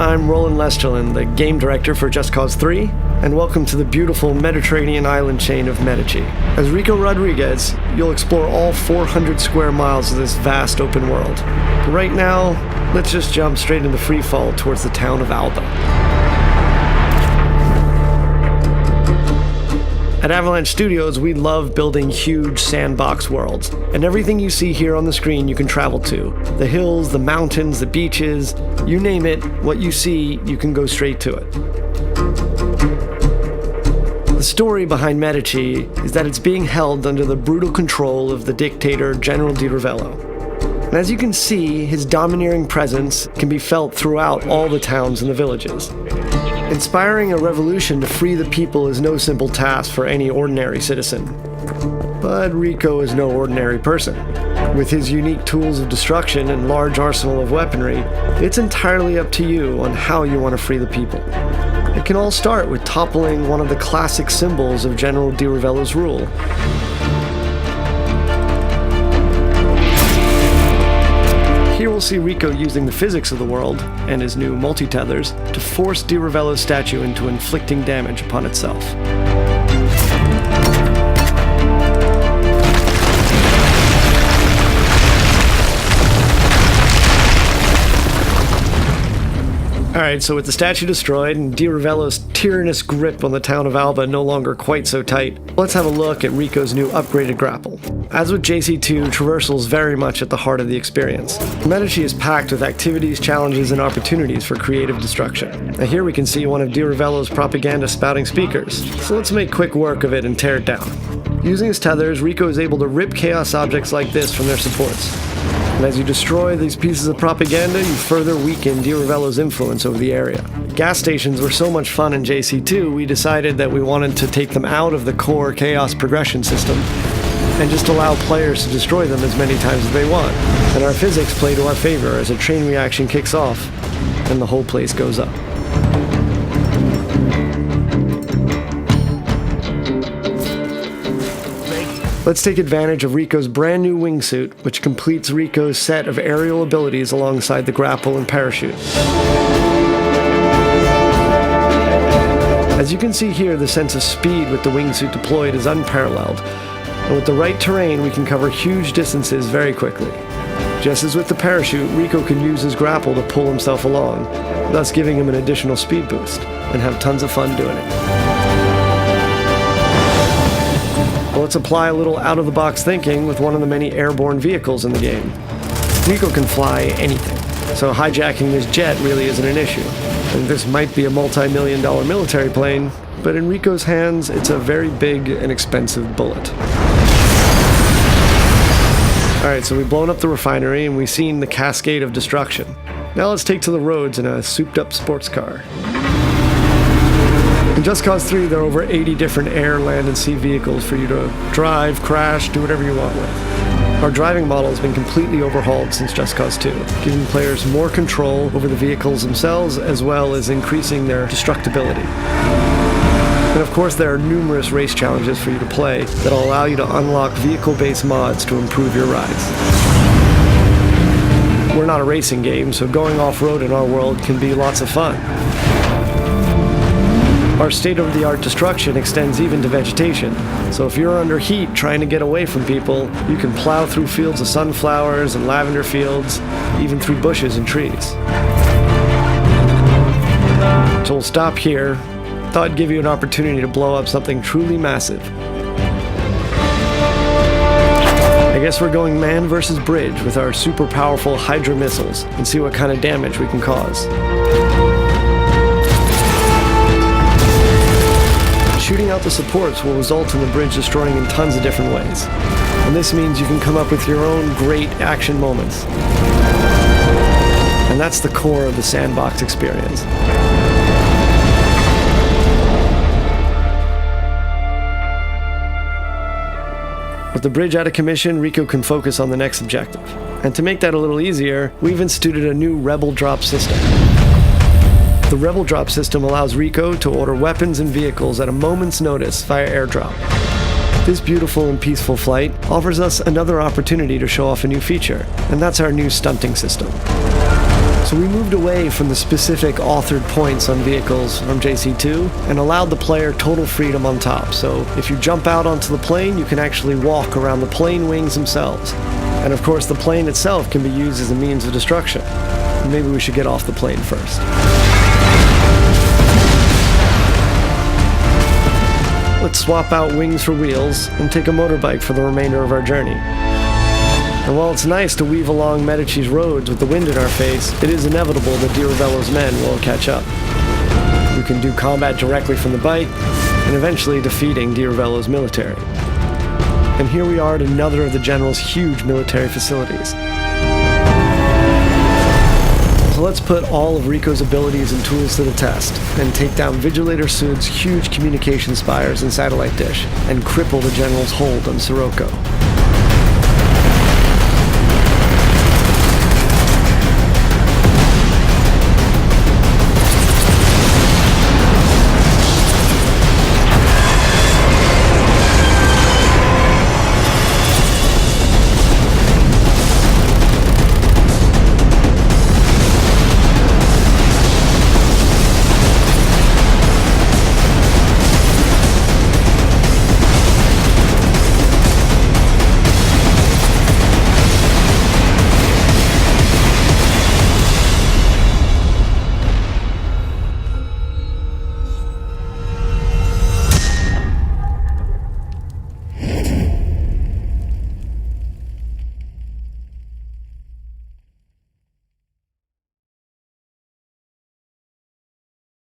I'm Roland Lesterlin, the game director for Just Cause 3, and welcome to the beautiful Mediterranean island chain of Medici. As Rico Rodriguez, you'll explore all 400 square miles of this vast open world. But right now, let's just jump straight into free fall towards the town of Alba. At Avalanche Studios, we love building huge sandbox worlds, and everything you see here on the screen you can travel to. The hills, the mountains, the beaches, you name it, what you see, you can go straight to it. The story behind Medici is that it's being held under the brutal control of the dictator General Di Ravello. And as you can see, his domineering presence can be felt throughout all the towns and the villages. Inspiring a revolution to free the people is no simple task for any ordinary citizen. But Rico is no ordinary person. With his unique tools of destruction and large arsenal of weaponry, it's entirely up to you on how you want to free the people. It can all start with toppling one of the classic symbols of General Di Ravello's rule. Here we'll see Rico using the physics of the world, and his new multi-tethers, to force Di Ravello's statue into inflicting damage upon itself. Alright, so with the statue destroyed and Di Ravello's tyrannous grip on the town of Alba no longer quite so tight, let's have a look at Rico's new upgraded grapple. As with JC2, traversal is very much at the heart of the experience. Medici is packed with activities, challenges, and opportunities for creative destruction. Now here we can see one of Di Ravello's propaganda spouting speakers, so let's make quick work of it and tear it down. Using his tethers, Rico is able to rip chaos objects like this from their supports. And as you destroy these pieces of propaganda, you further weaken Di Ravello's influence over the area. Gas stations were so much fun in JC2, we decided that we wanted to take them out of the core chaos progression system and just allow players to destroy them as many times as they want. And our physics play to our favor as a chain reaction kicks off and the whole place goes up. Let's take advantage of Rico's brand new wingsuit, which completes Rico's set of aerial abilities alongside the grapple and parachute. As you can see here, the sense of speed with the wingsuit deployed is unparalleled, and with the right terrain we can cover huge distances very quickly. Just as with the parachute, Rico can use his grapple to pull himself along, thus giving him an additional speed boost, and have tons of fun doing it. Let's apply a little out-of-the-box thinking with one of the many airborne vehicles in the game. Rico can fly anything, so hijacking this jet really isn't an issue. And this might be a multi-million-dollar military plane, but in Rico's hands, it's a very big and expensive bullet. Alright, so we've blown up the refinery and we've seen the cascade of destruction. Now let's take to the roads in a souped-up sports car. In Just Cause 3, there are over 80 different air, land, and sea vehicles for you to drive, crash, do whatever you want with. Our driving model has been completely overhauled since Just Cause 2, giving players more control over the vehicles themselves, as well as increasing their destructibility. And of course, there are numerous race challenges for you to play that'll allow you to unlock vehicle-based mods to improve your rides. We're not a racing game, so going off-road in our world can be lots of fun. Our state-of-the-art destruction extends even to vegetation, so if you're under heat trying to get away from people, you can plow through fields of sunflowers and lavender fields, even through bushes and trees. So we'll stop here. Thought I'd give you an opportunity to blow up something truly massive. I guess we're going man versus bridge with our super powerful Hydra missiles and see what kind of damage we can cause. Shooting out the supports will result in the bridge destroying in tons of different ways. And this means you can come up with your own great action moments. And that's the core of the sandbox experience. With the bridge out of commission, Rico can focus on the next objective. And to make that a little easier, we've instituted a new Rebel Drop system. The Rebel Drop system allows Rico to order weapons and vehicles at a moment's notice via airdrop. This beautiful and peaceful flight offers us another opportunity to show off a new feature, and that's our new stunting system. So we moved away from the specific authored points on vehicles from JC2 and allowed the player total freedom on top. So if you jump out onto the plane, you can actually walk around the plane wings themselves. And of course, the plane itself can be used as a means of destruction. Maybe we should get off the plane first. Let's swap out wings for wheels and take a motorbike for the remainder of our journey. And while it's nice to weave along Medici's roads with the wind in our face, it is inevitable that Di Ravello's men will catch up. We can do combat directly from the bike, and eventually defeating Di Ravello's military. And here we are at another of the General's huge military facilities. So let's put all of Rico's abilities and tools to the test, and take down Vigilator Sud's huge communication spires and satellite dish, and cripple the General's hold on Sirocco.